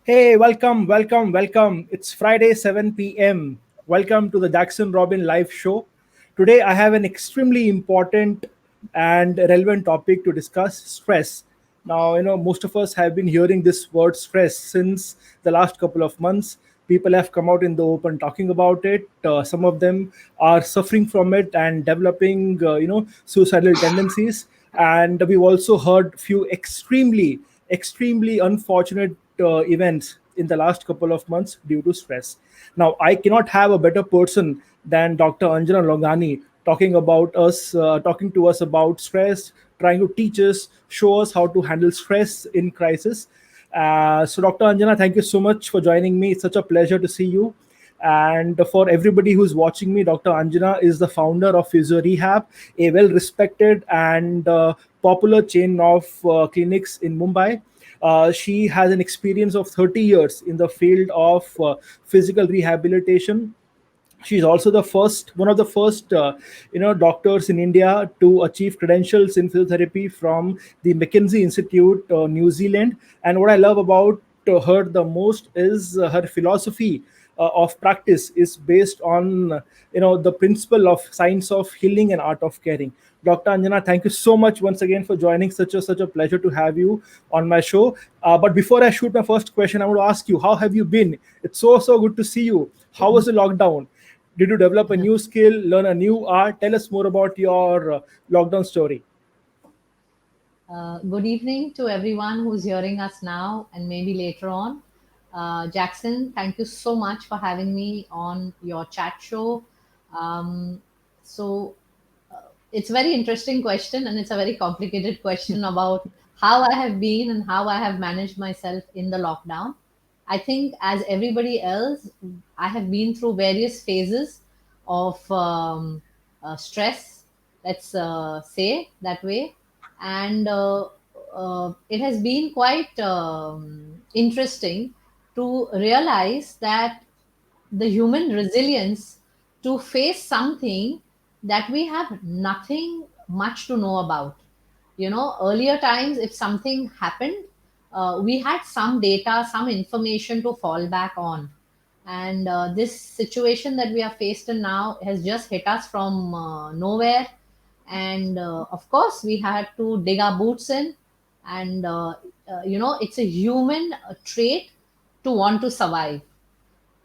Hey, welcome. It's Friday, 7 p.m. Welcome to the Jackson Robin live show. Today, I have an extremely important and relevant topic to discuss stress. Now, most of us have been hearing this word stress since the last couple of months. People have come out in the open talking about it. Some of them are suffering from it and developing, suicidal tendencies. And we've also heard few extremely unfortunate events in the last couple of months due to stress. Now, I cannot have a better person than Dr. Anjana Laungani talking to us about stress, trying to teach us, show us how to handle stress in crisis. So, Dr. Anjana, thank you so much for joining me. It's such a pleasure to see you. And for everybody who's watching me, Dr. Anjana is the founder of PhysioRehab, a well respected and popular chain of clinics in Mumbai. She has an experience of 30 years in the field of physical rehabilitation. She's also one of the first doctors in India to achieve credentials in physiotherapy from the McKenzie Institute, New Zealand. And what I love about her the most is her philosophy of practice is based on the principle of science of healing and art of caring. Dr. Anjana, thank you so much once again for joining. Such a pleasure to have you on my show. But before I shoot my first question, I want to ask you, how have you been? It's so good to see you. How was the lockdown? Did you develop a new skill, learn a new art? Tell us more about your lockdown story. Good evening to everyone who's hearing us now and maybe later on. Jackson, thank you so much for having me on your chat show. Um, so, it's a very interesting question, and it's a very complicated question about how I have been and how I have managed myself in the lockdown. I think, as everybody else, I have been through various phases of stress, let's say that way. And it has been quite interesting to realize that the human resilience to face something that we have nothing much to know about. Earlier times, if something happened, we had some data, some information to fall back on. And this situation that we are faced in now has just hit us from nowhere. And of course, we had to dig our boots in. And, it's a human trait to want to survive,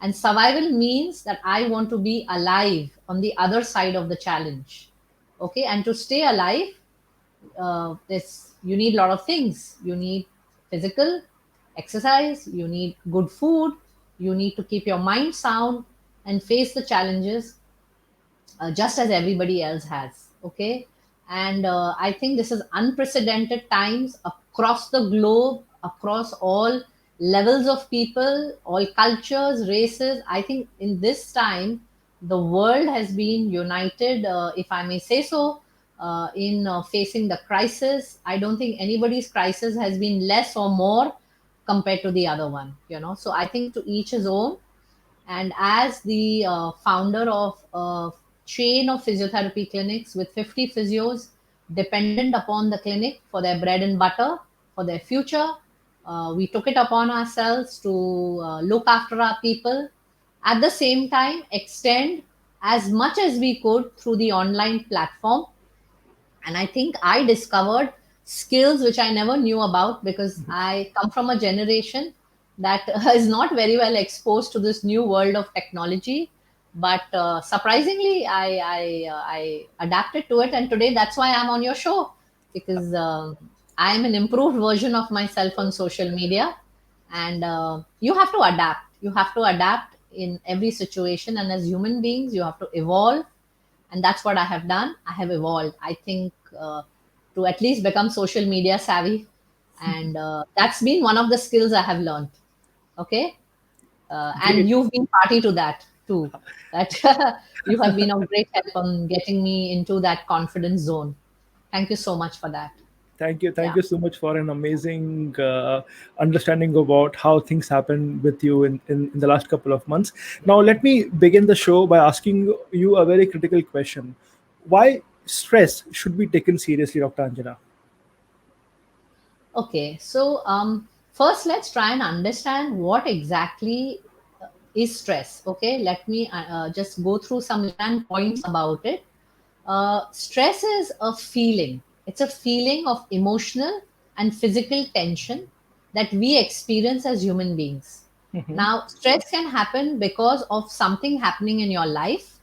and survival means that I want to be alive on the other side of the challenge. Okay. And to stay alive, this you need a lot of things. You need physical exercise, you need good food, you need to keep your mind sound and face the challenges just as everybody else has. Okay. And I think this is unprecedented times across the globe, across all levels of people, all cultures, races. I think in this time, the world has been united, if I may say so, in facing the crisis. I don't think anybody's crisis has been less or more compared to the other one, So I think to each his own. And as the founder of a chain of physiotherapy clinics with 50 physios dependent upon the clinic for their bread and butter, for their future, we took it upon ourselves to look after our people. At the same time, extend as much as we could through the online platform. And I think I discovered skills which I never knew about, because I come from a generation that is not very well exposed to this new world of technology. But surprisingly, I adapted to it, and today that's why I'm on your show, because I'm an improved version of myself on social media. And you have to adapt. You have to adapt in every situation, and as human beings, you have to evolve. And that's what I have done. I have evolved, I think, to at least become social media savvy. And that's been one of the skills I have learned. Okay. And Great. you've been party to that too, that you have been of great help on getting me into that confidence zone. Thank you so much for that. Thank you. Yeah. Thank you so much for an amazing understanding about how things happened with you in the last couple of months. Now, let me begin the show by asking you a very critical question. Why stress should be taken seriously, Dr. Anjana? Okay. So, First, let's try and understand what exactly is stress. Okay, let me just go through some land points about it. Stress is a feeling, it's a feeling of emotional and physical tension that we experience as human beings. Mm-hmm. Now, stress can happen because of something happening in your life,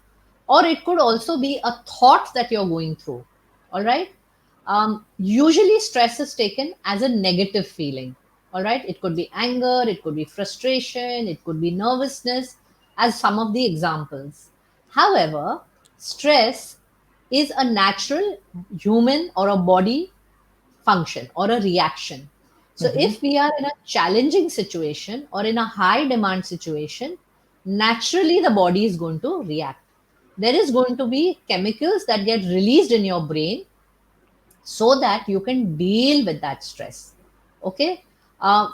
or it could also be a thought that you're going through. All right. Usually, stress is taken as a negative feeling. All right. It could be anger, it could be frustration, it could be nervousness, as some of the examples. However, stress is a natural human or a body function or a reaction. So, Mm-hmm. if we are in a challenging situation or in a high demand situation, naturally the body is going to react. There is going to be chemicals that get released in your brain so that you can deal with that stress. Okay.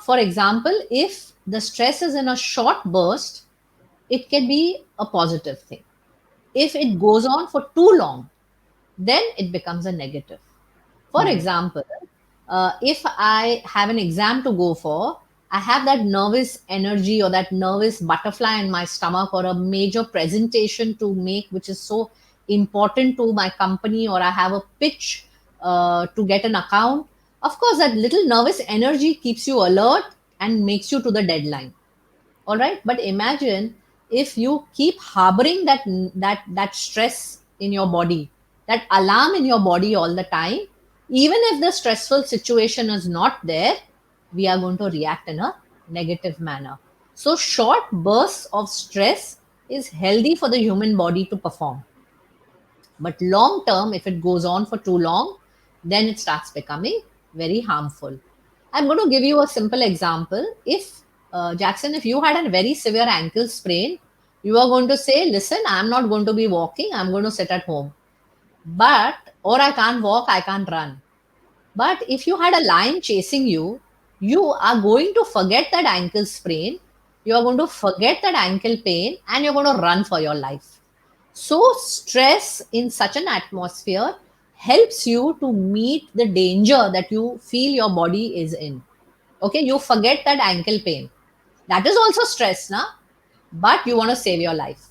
For example, if the stress is in a short burst, it can be a positive thing. If it goes on for too long, then it becomes a negative. For Mm-hmm. example, if I have an exam to go for, I have that nervous energy or that nervous butterfly in my stomach, or a major presentation to make, which is so important to my company, or I have a pitch to get an account. Of course, that little nervous energy keeps you alert and makes you to the deadline. All right, but imagine if you keep harboring that stress in your body, that alarm in your body all the time. Even if the stressful situation is not there, we are going to react in a negative manner. So short bursts of stress is healthy for the human body to perform, but long term, if it goes on for too long, then it starts becoming very harmful. I'm going to give you a simple example. If, Jackson, if you had a very severe ankle sprain, you are going to say, listen, I'm not going to be walking, I'm going to sit at home. But, or I can't walk, I can't run. But if you had a lion chasing you, you are going to forget that ankle sprain, you are going to forget that ankle pain, and you're going to run for your life. So, stress in such an atmosphere helps you to meet the danger that you feel your body is in. Okay, you forget that ankle pain. That is also stress, na? But you want to save your life.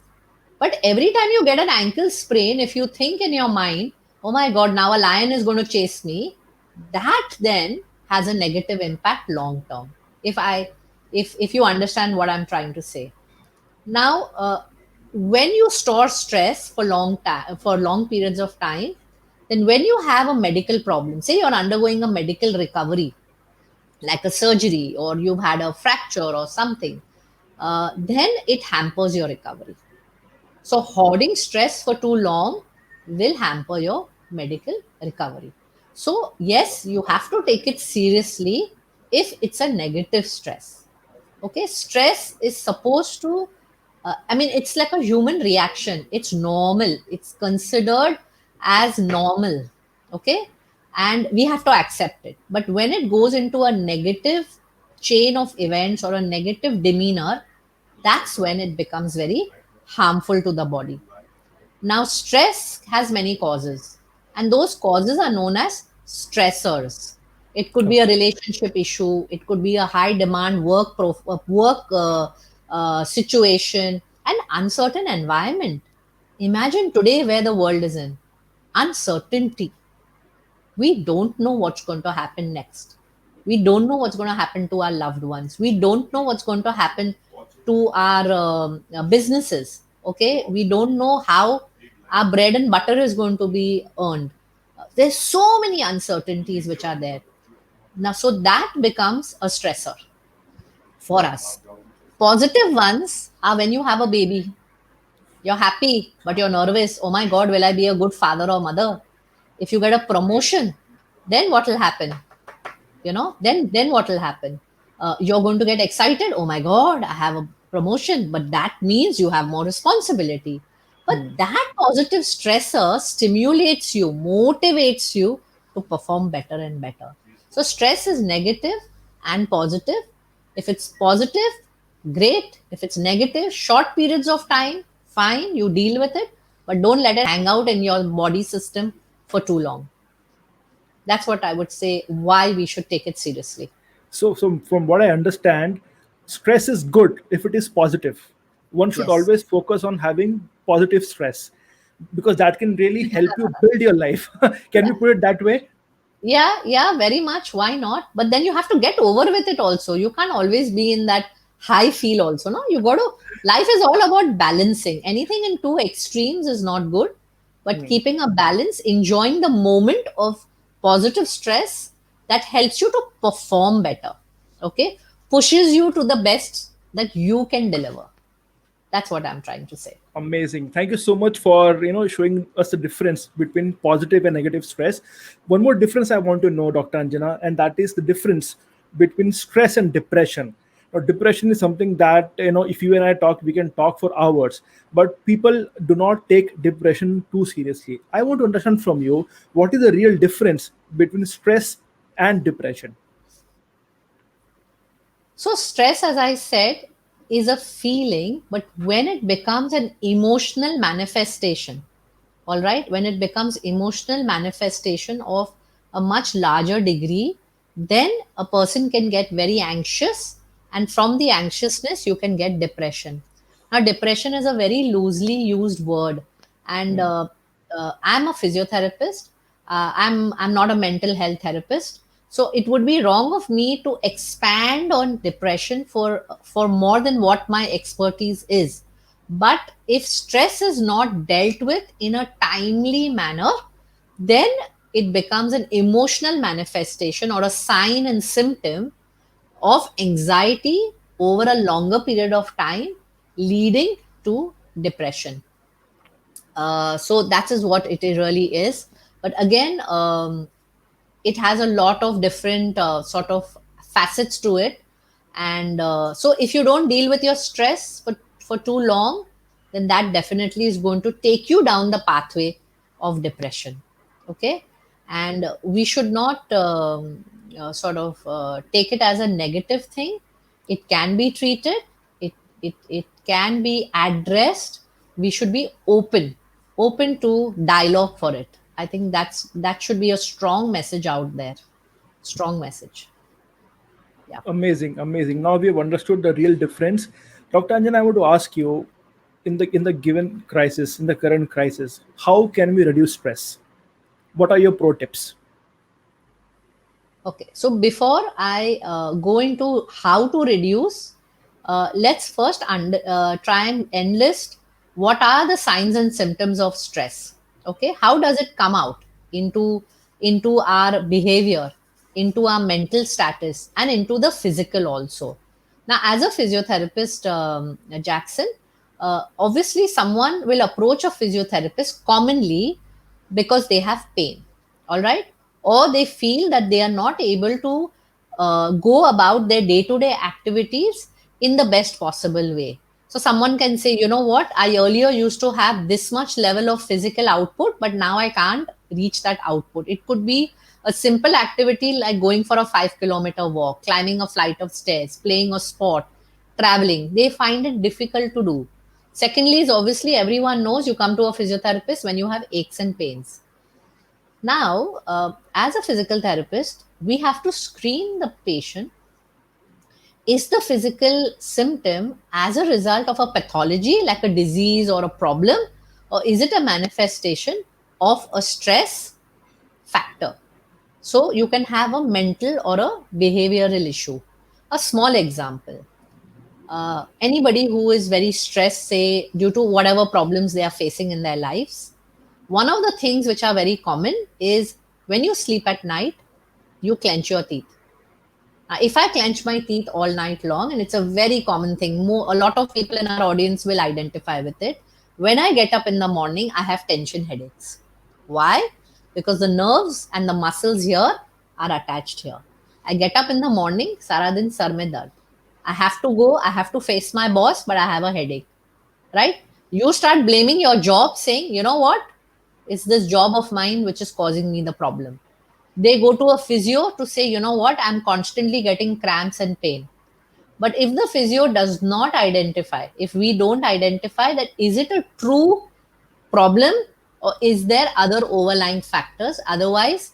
But every time you get an ankle sprain, if you think in your mind, oh my God, now a lion is going to chase me, that then has a negative impact long term. If I, if you understand what I'm trying to say. Now, when you store stress for long time, for long periods of time, then when you have a medical problem, say you're undergoing a medical recovery, like a surgery, or you've had a fracture or something, then it hampers your recovery. So, hoarding stress for too long will hamper your medical recovery. So, yes, you have to take it seriously if it's a negative stress. Okay, stress is supposed to, I mean, it's like a human reaction, it's normal, it's considered as normal. Okay, and we have to accept it. But when it goes into a negative chain of events or a negative demeanor, that's when it becomes very harmful to the body. Now, stress has many causes, and those causes are known as stressors. It could be a Okay. relationship issue, it could be a high demand work situation, an uncertain environment. Imagine today where the world is in uncertainty. We don't know what's going to happen next. We don't know what's going to happen to our loved ones. We don't know what's going to happen to our businesses. Okay, we don't know how our bread and butter is going to be earned. There's so many uncertainties which are there now, so that becomes a stressor for us. Positive ones are when you have a baby. You're happy, but you're nervous. Oh my God, will I be a good father or mother? If you get a promotion, then what will happen? Then what will happen? You're going to get excited. Oh my God, I have a promotion, but that means you have more responsibility. But Hmm. that positive stressor stimulates you, motivates you to perform better and better. So stress is negative and positive. If it's positive, great. If it's negative, short periods of time, fine, you deal with it, but don't let it hang out in your body system for too long. That's what I would say, why we should take it seriously. So from what I understand, stress is good if it is positive. One should Yes. always focus on having positive stress, because that can really help you build your life. Can we put it that way? Yeah, yeah, very much. Why not? But then you have to get over with it also. You can't always be in that high feel also. No, you got to, life is all about balancing. Anything in two extremes is not good. But Hmm. keeping a balance, enjoying the moment of positive stress, that helps you to perform better. Okay? Pushes you to the best that you can deliver. That's what I'm trying to say. Amazing. Thank you so much for showing us the difference between positive and negative stress. One more difference I want to know, Dr. Anjana, and that is the difference between stress and depression. Now, depression is something that if you and I talk, we can talk for hours, but people do not take depression too seriously. I want to understand from you, what is the real difference between stress and depression? So, stress, as I said, is a feeling, but when it becomes an emotional manifestation, all right, when it becomes emotional manifestation of a much larger degree, then a person can get very anxious, and from the anxiousness, you can get depression. Now, depression is a very loosely used word, and Hmm. I'm a physiotherapist. I'm not a mental health therapist, so it would be wrong of me to expand on depression for more than what my expertise is. But if stress is not dealt with in a timely manner, then it becomes an emotional manifestation or a sign and symptom of anxiety over a longer period of time, leading to depression. So that is what it really is. But again, it has a lot of different sort of facets to it. And so if you don't deal with your stress for too long, then that definitely is going to take you down the pathway of depression. Okay. And we should not sort of take it as a negative thing. It can be treated, it can be addressed. We should be open to dialogue for it. I think that should be a strong message out there. Strong message. Yeah. Amazing, amazing. Now we have understood the real difference. Dr. Anjan, I want to ask you, in the given crisis, in the current crisis, how can we reduce stress? What are your pro tips? Okay, so before I go into how to reduce, let's first try and enlist what are the signs and symptoms of stress. Okay, how does it come out into into our behavior, into our mental status, and into the physical also. Now, as a physiotherapist, Jackson, obviously someone will approach a physiotherapist commonly because they have pain, all right, or they feel that they are not able to go about their day to day activities in the best possible way. So someone can say, you know what, I earlier used to have this much level of physical output, but now I can't reach that output. It could be a simple activity like going for a 5 kilometer walk, climbing a flight of stairs, playing a sport, traveling. They find it difficult to do. Secondly, is obviously everyone knows you come to a physiotherapist when you have aches and pains. Now, as a physical therapist, we have to screen the patient. Is the physical symptom as a result of a pathology like a disease or a problem, or is it a manifestation of a stress factor? So, you can have a mental or a behavioral issue. A small example, anybody who is very stressed, say, due to whatever problems they are facing in their lives, one of the things which are very common is when you sleep at night, you clench your teeth. If I clench my teeth all night long, and it's a very common thing, a lot of people in our audience will identify with it. When I get up in the morning, I have tension headaches. Why? Because the nerves and the muscles here are attached here. I get up in the morning, Sara din sar mein dard. I have to go, I have to face my boss, but I have a headache, right? You start blaming your job, saying, you know what? It's this job of mine which is causing me the problem. They go to a physio to say, you know what, I'm constantly getting cramps and pain. But if the physio does not identify, if we don't identify that, is it a true problem or is there other overlying factors? Otherwise,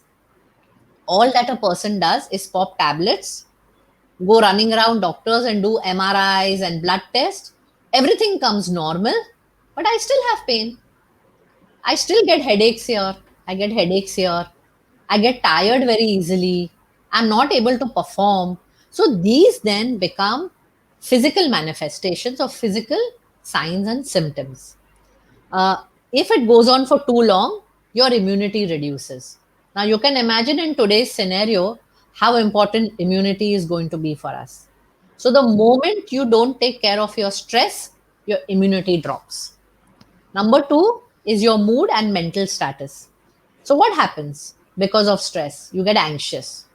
all that a person does is pop tablets go running around doctors and do MRIs and blood tests. Everything comes normal, but I still have pain. I still get headaches here. I get headaches here. I get tired very easily. I'm not able to perform. So these then become physical manifestations of physical signs and symptoms. If it goes on for too long, your immunity reduces. Now, you can imagine in today's scenario how important immunity is going to be for us. So, the moment you don't take care of your stress, your immunity drops. Number two is your mood and mental status. So, what happens because of stress? You get anxious,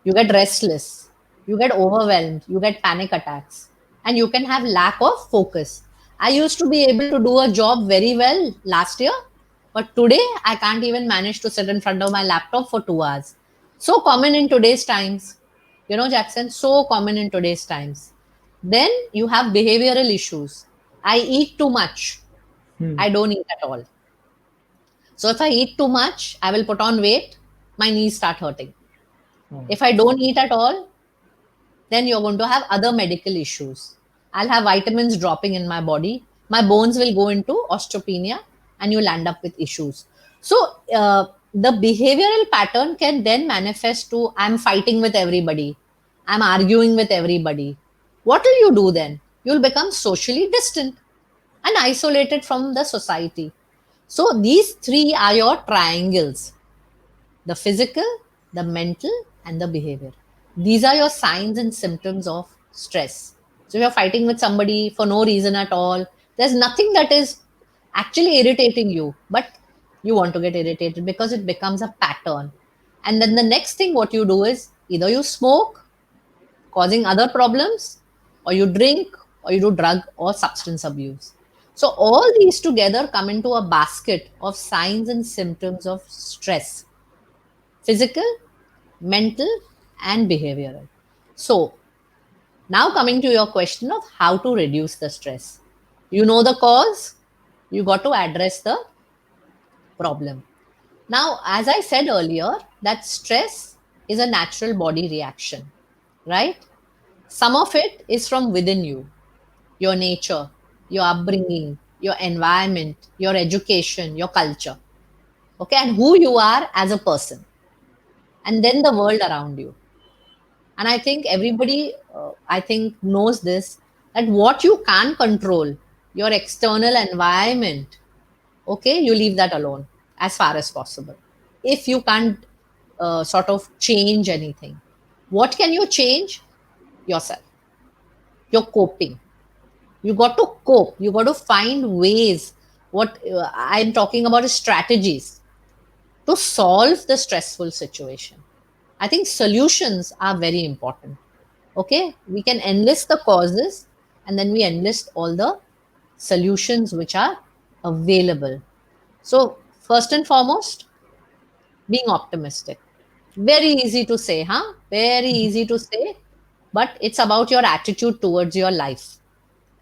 you get restless, you get overwhelmed, you get panic attacks, and you can have lack of focus. I used to be able to do a job very well last year, but today I can't even manage to sit in front of my laptop for 2 hours. So common in today's times, Jackson, so common in today's times. Then you have behavioral issues. I eat too much, Hmm. I don't eat at all. So if I eat too much, I will put on weight, my knees start hurting. Oh. If I don't eat at all, then you're going to have other medical issues. I'll have vitamins dropping in my body. My bones will go into osteopenia and you'll end up with issues. So, the behavioral pattern can then manifest to I'm fighting with everybody, I'm arguing with everybody. What will you do then? You'll become socially distant and isolated from the society. So, these three are your triangles: the physical, the mental, and the behavior. These are your signs and symptoms of stress. So, if you're fighting with somebody for no reason at all, there's nothing that is actually irritating you, but you want to get irritated because it becomes a pattern. And then the next thing, what you do is either you smoke, causing other problems, or you drink, or you do drug or substance abuse. So, all these together come into a basket of signs and symptoms of stress: physical, mental, and behavioral. So, now coming to your question of how to reduce the stress. You know the cause, you got to address the problem. Now, as I said earlier, that stress is a natural body reaction, right? Some of it is from within you, your nature, your upbringing, your environment, your education, your culture, okay, and who you are as a person, and then the world around you. And I think everybody I think knows this, that what you can't control, your external environment, okay, you leave that alone as far as possible. If you can't sort of change anything, what can you change? Yourself. You're coping. You got to cope, you got to find ways. What I'm talking about is strategies to solve the stressful situation. I think solutions are very important. Okay, we can enlist the causes and then we enlist all the solutions which are available. So, first and foremost, being optimistic. Very easy to say, huh? Very easy to say, but it's about your attitude towards your life.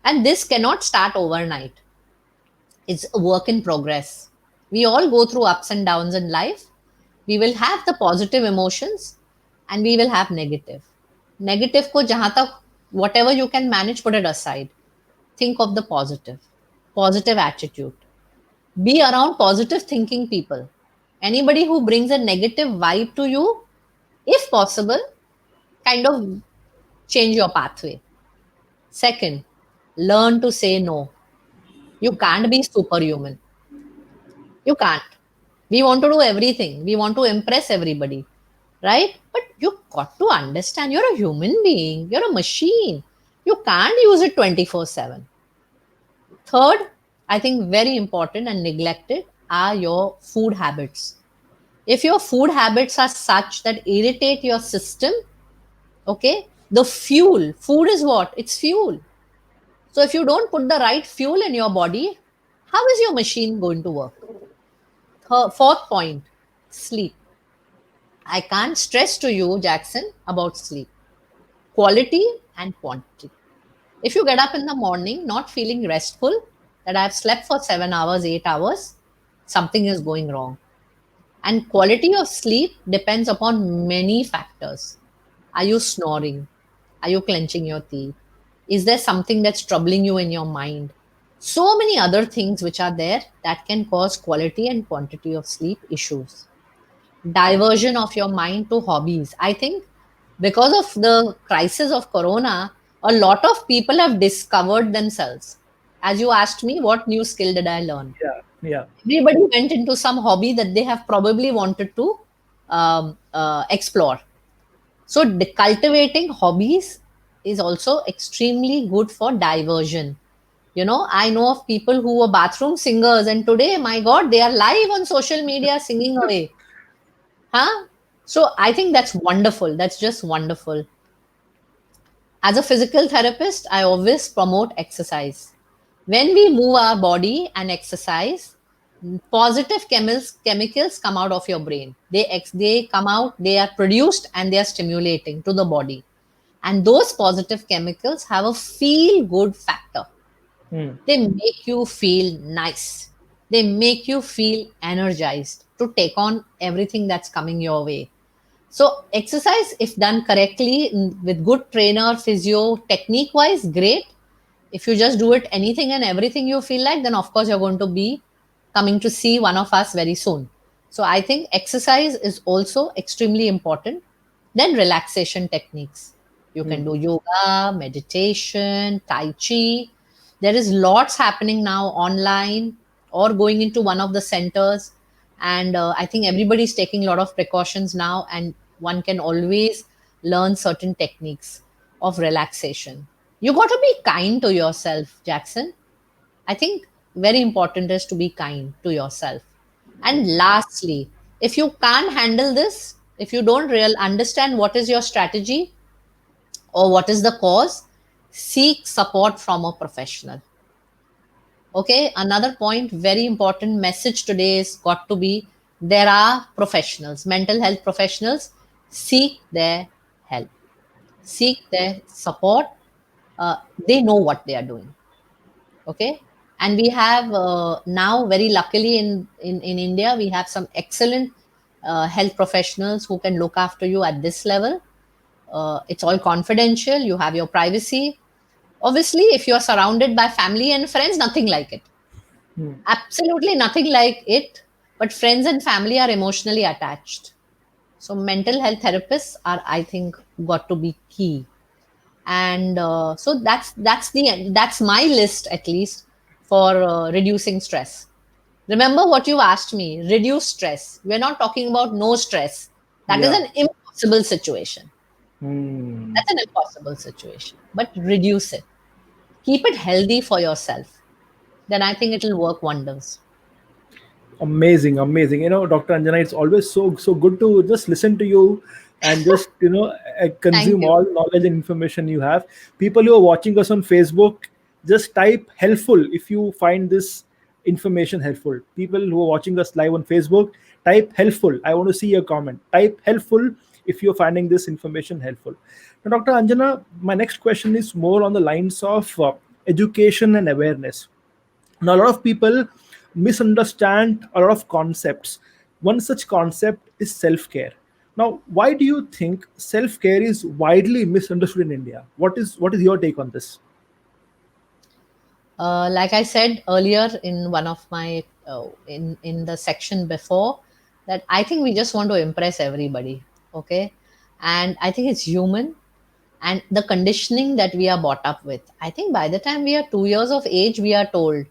And this cannot start overnight. It's a work in progress. We all go through ups and downs in life. We will have the positive emotions and we will have negative. Negative ko jahan tak, whatever you can manage, put it aside. Think of the positive, positive attitude. Be around positive thinking people. Anybody who brings a negative vibe to you, if possible, kind of change your pathway. Second, learn to say no. You can't be superhuman. You can't. We want to do everything. We want to impress everybody, right? But you got to understand you're a human being, you're a machine. You can't use it 24/7. Third, I think very important and neglected are your food habits. If your food habits are such that irritate your system, okay, the fuel, food is what? It's fuel. So if you don't put the right fuel in your body, how is your machine going to work? Fourth point, sleep. I can't stress to you, Jackson, about sleep. Quality and quantity. If you get up in the morning not feeling restful, that I've slept for 7 hours, 8 hours, something is going wrong. And quality of sleep depends upon many factors. Are you snoring? Are you clenching your teeth? Is there something that's troubling you in your mind? So many other things which are there that can cause quality and quantity of sleep issues. Diversion of your mind to hobbies. I think because of the crisis of corona, a lot of people have discovered themselves. As you asked me, what new skill did I learn? Yeah. Yeah. Everybody went into some hobby that they have probably wanted to explore. So, cultivating hobbies is also extremely good for diversion. I know of people who were bathroom singers, and today, my God, they are live on social media singing away. Huh? So, I think that's wonderful. That's just wonderful. As a physical therapist, I always promote exercise. When we move our body and exercise, positive chemicals come out of your brain. They come out, they are produced and they are stimulating to the body. And those positive chemicals have a feel good factor. Hmm. They make you feel nice. They make you feel energized to take on everything that's coming your way. So, exercise, if done correctly with good trainer, physio, technique wise, great. If you just do it anything and everything you feel like, then of course you're going to be coming to see one of us very soon. So, I think exercise is also extremely important. Then, relaxation techniques. You Hmm. can do yoga, meditation, Tai Chi. There is lots happening now online or going into one of the centers. And I think everybody's taking a lot of precautions now, and one can always learn certain techniques of relaxation. You got to be kind to yourself, Jackson. I think very important is to be kind to yourself. And lastly, if you can't handle this, if you don't real understand what is your strategy or what is the cause, seek support from a professional. Okay, another point, very important message today is got to be there are professionals, mental health professionals, seek their help, seek their support. They know what they are doing. Okay, and we have now, very luckily in India, we have some excellent health professionals who can look after you at this level. It's all confidential, you have your privacy. Obviously, if you're surrounded by family and friends, nothing like it. Hmm. Absolutely nothing like it. But friends and family are emotionally attached. So mental health therapists are, I think, got to be key. And so that's my list, at least, for reducing stress. Remember what you asked me: reduce stress. We're not talking about no stress. That is Yeah. an impossible situation. Hmm. That's an impossible situation. But reduce it. Keep it healthy for yourself. Then I think it'll work wonders. Amazing, amazing. Dr. Anjana, it's always so good to just listen to you and just Thank consume you. all knowledge and information you have. People who are watching us on Facebook, just type helpful if you find this information helpful. People who are watching us live on Facebook, type helpful. I want to see your comment. Type helpful if you're finding this information helpful. Now, Dr. Anjana, my next question is more on the lines of education and awareness. Now, a lot of people misunderstand a lot of concepts. One such concept is self care. Now, why do you think self care is widely misunderstood in India? What is your take on this? Like I said earlier in one of my in the section before, that I think we just want to impress everybody. Okay, and I think it's human, and the conditioning that we are brought up with. I think by the time we are 2 years of age, we are told,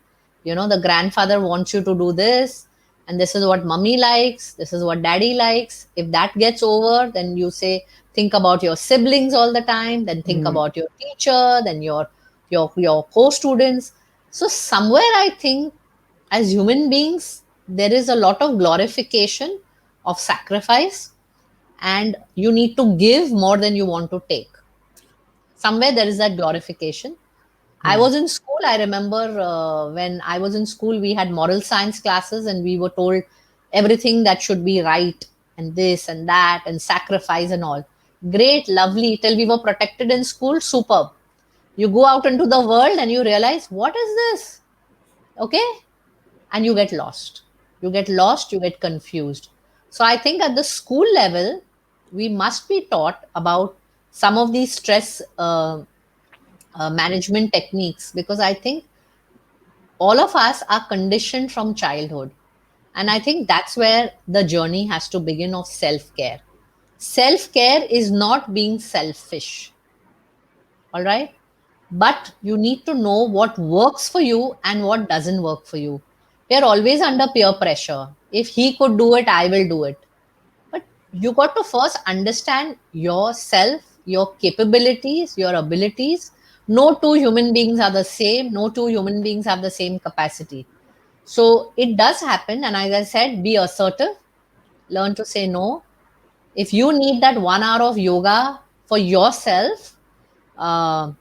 the grandfather wants you to do this, and this is what mummy likes, this is what daddy likes. If that gets over, then you say, think about your siblings all the time, then think Hmm. about your teacher, then your co-students. So somewhere I think, as human beings, there is a lot of glorification of sacrifice, and you need to give more than you want to take. Somewhere there is that glorification. I Hmm. was in school, I remember, when I was in school, we had moral science classes, and we were told everything that should be right, and this and that, and sacrifice and all. Great, lovely, till we were protected in school. Superb. You go out into the world and you realize, what is this? Okay, and you get lost. You get lost, you get confused. So I think at the school level, we must be taught about some of these stress management techniques, because I think all of us are conditioned from childhood. And I think that's where the journey has to begin of self care. Self care is not being selfish, all right? But you need to know what works for you and what doesn't work for you. We are always under peer pressure. If he could do it, I will do it. But you got to first understand yourself, your capabilities, your abilities. No two human beings are the same. No two human beings have the same capacity. So it does happen. And as I said, be assertive, learn to say no. If you need that 1 hour of yoga for yourself, uh,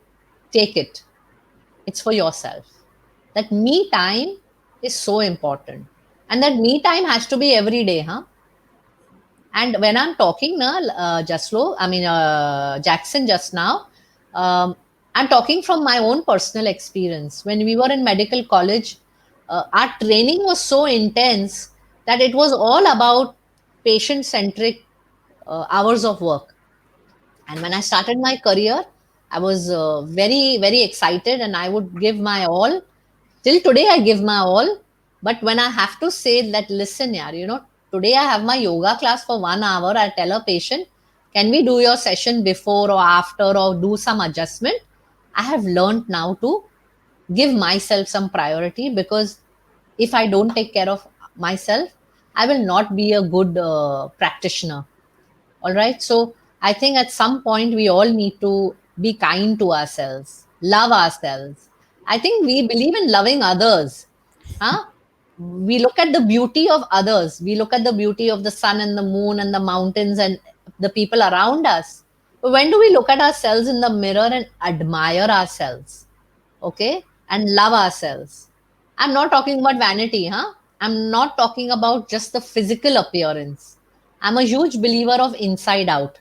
take it. It's for yourself. That me time is so important. And that me time has to be every day, huh? And when I'm talking now, Jackson just now, I'm talking from my own personal experience. When we were in medical college, our training was so intense that it was all about patient centric hours of work. And when I started my career, I was very, very excited and I would give my all. Till today, I give my all. But when I have to say that, listen, yaar, today I have my yoga class for 1 hour, I tell a patient, can we do your session before or after or do some adjustment? I have learned now to give myself some priority, because if I don't take care of myself, I will not be a good practitioner. All right. So I think at some point we all need to be kind to ourselves, love ourselves. I think we believe in loving others. Huh? We look at the beauty of others. We look at the beauty of the sun and the moon and the mountains and the people around us. But when do we look at ourselves in the mirror and admire ourselves? Okay? And love ourselves. I'm not talking about vanity, huh? I'm not talking about just the physical appearance. I'm a huge believer of inside out.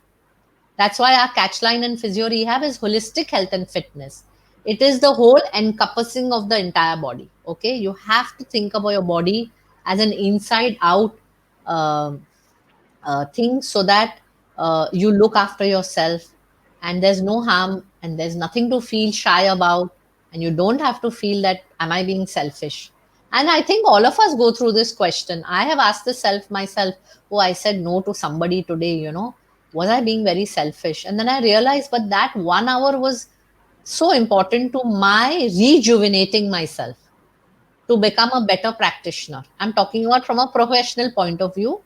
That's why our catchline in PhysioRehab is holistic health and fitness. It is the whole encompassing of the entire body. Okay, you have to think about your body as an inside out thing, so that you look after yourself, and there's no harm and there's nothing to feel shy about, and you don't have to feel that, am I being selfish? And I think all of us go through this question. I have asked this self myself. Oh, I said no to somebody today, was I being very selfish? And then I realized, but that 1 hour was so important to my rejuvenating myself to become a better practitioner. I'm talking about from a professional point of view,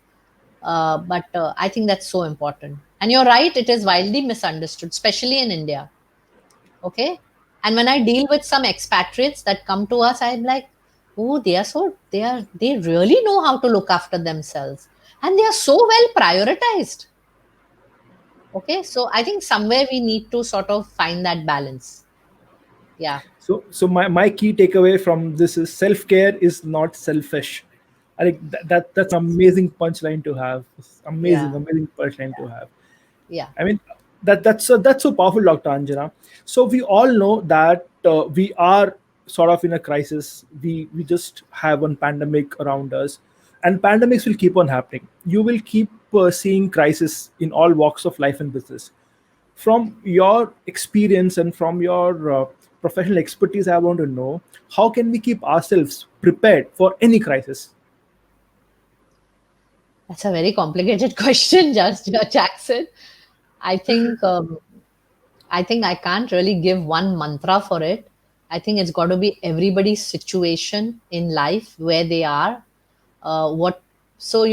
but I think that's so important. And you're right, it is widely misunderstood, especially in India. Okay. And when I deal with some expatriates that come to us, I'm like, oh, they really know how to look after themselves. And they are so well prioritized. Okay. So I think somewhere we need to sort of find that balance. Yeah. So my key takeaway from this is self-care is not selfish. I think that's an amazing punchline to have. Amazing, Yeah. amazing punchline to have. Yeah. I mean, that's so powerful, Dr. Anjana. So we all know that we are sort of in a crisis. We just have one pandemic around us, and pandemics will keep on happening. You will keep seeing crisis in all walks of life and business. From your experience and from your professional expertise, I want to know, how can we keep ourselves prepared for any crisis? That's a very complicated question, just Jackson. I think I think I can't really give one mantra for it. I think it's got to be everybody's situation in life where they are. What so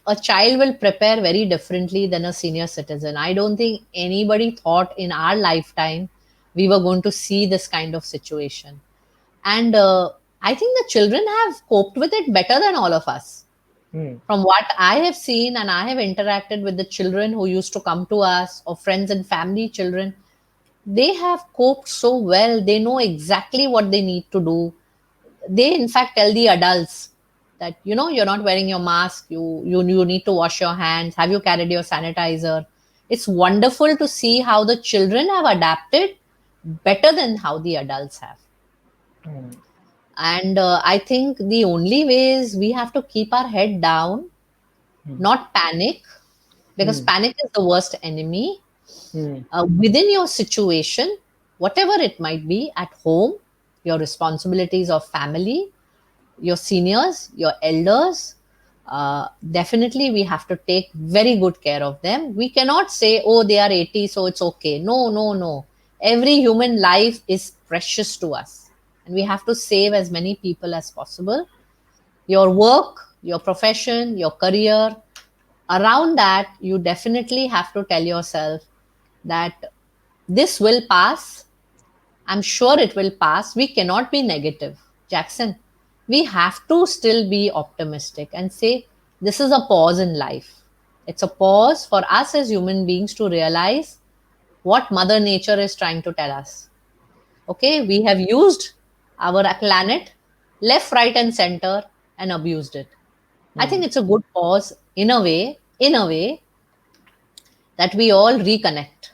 a child will prepare very differently than a senior citizen. I don't think anybody thought in our lifetime we were going to see this kind of situation, and I think the children have coped with it better than all of us. Hmm. From what I have seen, and I have interacted with the children who used to come to us, or friends and family children, they have coped so well. They know exactly what they need to do. They, in fact, tell the adults that, you're not wearing your mask. You need to wash your hands. Have you carried your sanitizer? It's wonderful to see how the children have adapted better than how the adults have. Hmm. And I think the only way is we have to keep our head down, Hmm. not panic, because Hmm. panic is the worst enemy. Hmm. within your situation, whatever it might be, at home, your responsibilities of family, your seniors, your elders. Definitely, we have to take very good care of them. We cannot say, oh, they are 80, so it's okay. No, no, no. Every human life is precious to us, and we have to save as many people as possible. Your work, your profession, your career, around that, you definitely have to tell yourself that this will pass. I'm sure it will pass. We cannot be negative, Jackson. We have to still be optimistic and say this is a pause in life. It's a pause for us as human beings to realize what Mother Nature is trying to tell us. Okay, we have used our planet left, right, and center and abused it. I Hmm. think it's a good pause in a way that we all reconnect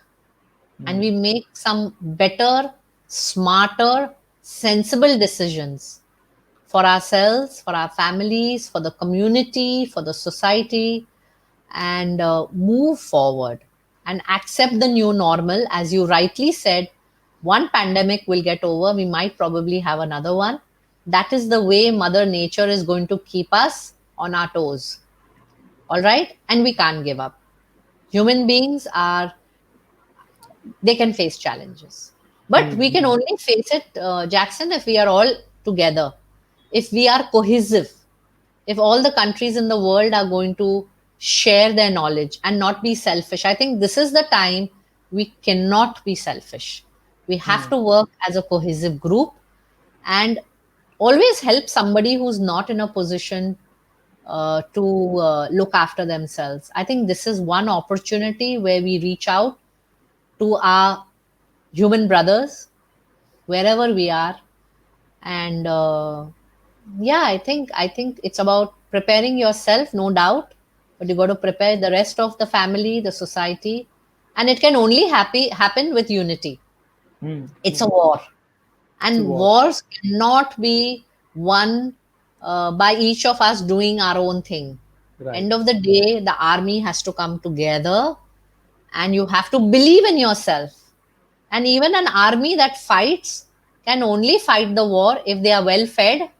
and Hmm. we make some better, smarter, sensible decisions for ourselves, for our families, for the community, for the society, and move forward and accept the new normal. As you rightly said, one pandemic will get over, we might probably have another one. That is the way Mother Nature is going to keep us on our toes. All right? And we can't give up. Human beings are, they can face challenges. But Hmm. we can Hmm. only face it, Jackson, if we are all together, if we are cohesive, if all the countries in the world are going to share their knowledge and not be selfish. I think this is the time we cannot be selfish. We have Hmm. to work as a cohesive group and always help somebody who's not in a position to look after themselves. I think this is one opportunity where we reach out to our human brothers wherever we are, and yeah, I think it's about preparing yourself, no doubt, but you got to prepare the rest of the family, the society, and it can only happen with unity. Hmm. It's a Hmm. war, It's a and war. wars cannot be won by each of us doing our own thing. Right. End of the day, the army has to come together, and you have to believe in yourself. And even an army that fights can only fight the war if they are well fed.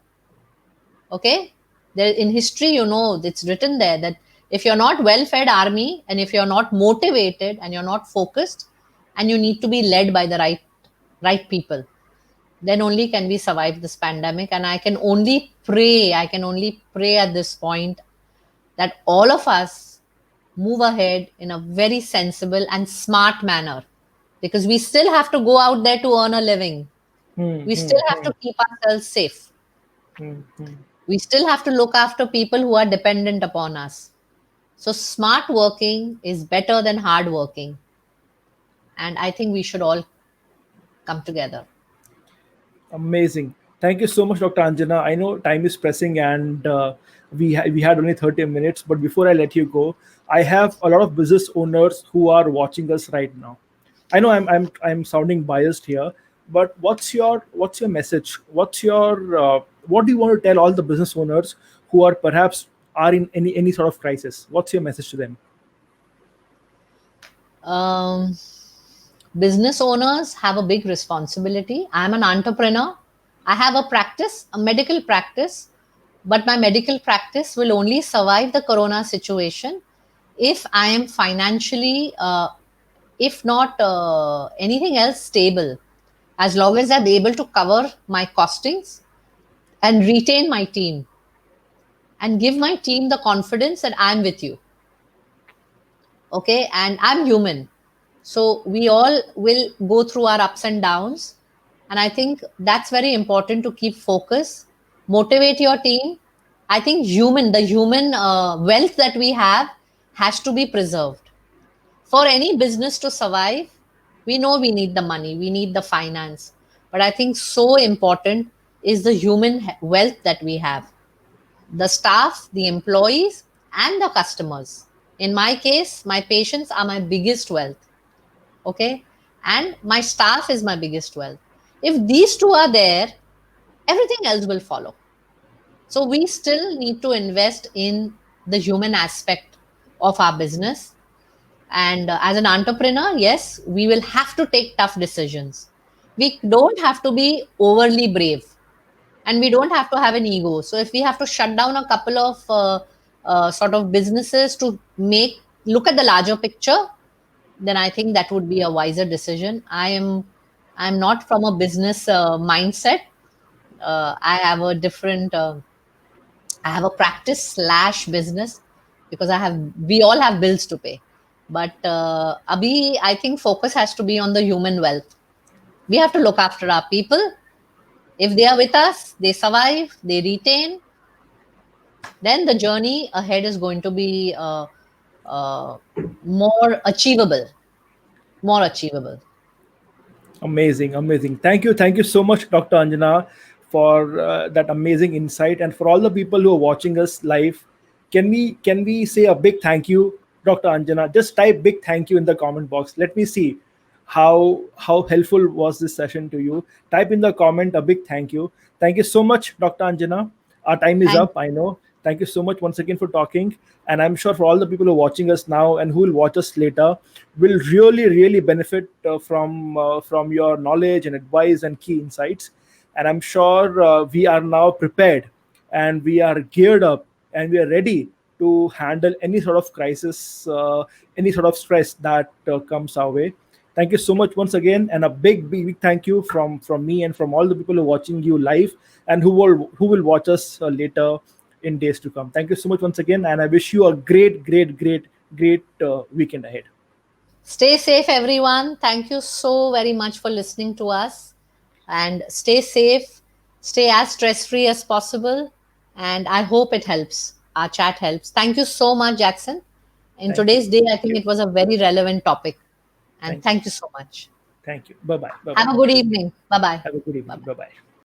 Okay, there in history, it's written there that if you're not well fed army, and if you're not motivated and you're not focused, and you need to be led by the right people, then only can we survive this pandemic. And I can only pray at this point that all of us move ahead in a very sensible and smart manner, because we still have to go out there to earn a living. Hmm. We Hmm. still have Hmm. to keep ourselves safe. Hmm. Hmm. We still have to look after people who are dependent upon us. So, smart working is better than hard working. And I think we should all come together. Amazing. Thank you so much, Dr. Anjana. I know time is pressing, and we had only 30 minutes. But before I let you go, I have a lot of business owners who are watching us right now. I know I'm sounding biased here, but what's your message? What do you want to tell all the business owners who are perhaps are in any sort of crisis? What's your message to them? Um, Business owners have a big responsibility. I'm an entrepreneur. I have a practice, a medical practice, but my medical practice will only survive the corona situation if I am financially, if not anything else, stable. As long as I'm able to cover my costings and retain my team and give my team the confidence that I'm with you. Okay, and I'm human, so we all will go through our ups and downs, and I think that's very important to keep focus, motivate your team. I think the human wealth that we have has to be preserved. For any business to survive, we know we need the money, we need the finance, but I think so important is the human wealth that we have, the staff, the employees, and the customers. In my case, my patients are my biggest wealth. Okay. And my staff is my biggest wealth. If these two are there, everything else will follow. So we still need to invest in the human aspect of our business. And as an entrepreneur, yes, we will have to take tough decisions. We don't have to be overly brave, and we don't have to have an ego. So if we have to shut down a couple of sort of businesses to make look at the larger picture, then I think that would be a wiser decision. I'm not from a business mindset. I have a different. I have a practice slash business because we all have bills to pay. But Abhi, I think focus has to be on the human wealth. We have to look after our people. If they are with us, they survive, they retain, then the journey ahead is going to be uh, more achievable, more achievable. Amazing, amazing. Thank you so much, Dr. Anjana, for that amazing insight, and for all the people who are watching us live. Can we say a big thank you, Dr. Anjana? Just type big thank you in the comment box. Let me see how helpful was this session to you. Type in the comment a big thank you. Thank you so much, Dr. Anjana. Our time is Thank up, I know. Thank you so much once again for talking. And I'm sure for all the people who are watching us now and who will watch us later, will really benefit from your knowledge and advice and key insights. And I'm sure we are now prepared, and we are geared up, and we are ready to handle any sort of crisis, any sort of stress that comes our way. Thank you so much once again, and a big thank you from me and from all the people who are watching you live, and who will watch us later in days to come. Thank you so much once again, and I wish you a great weekend ahead. Stay safe, everyone. Thank you so very much for listening to us. And stay safe, stay as stress free as possible. And I hope it helps. Our chat helps. Thank you so much, Jackson. In Thank you. today's day, I Thank think you. it was a very relevant topic. And Thank you. thank you so much. Thank you. Bye bye. Bye Have bye. a good evening. Bye bye. Have a good Bye evening. bye. Bye bye.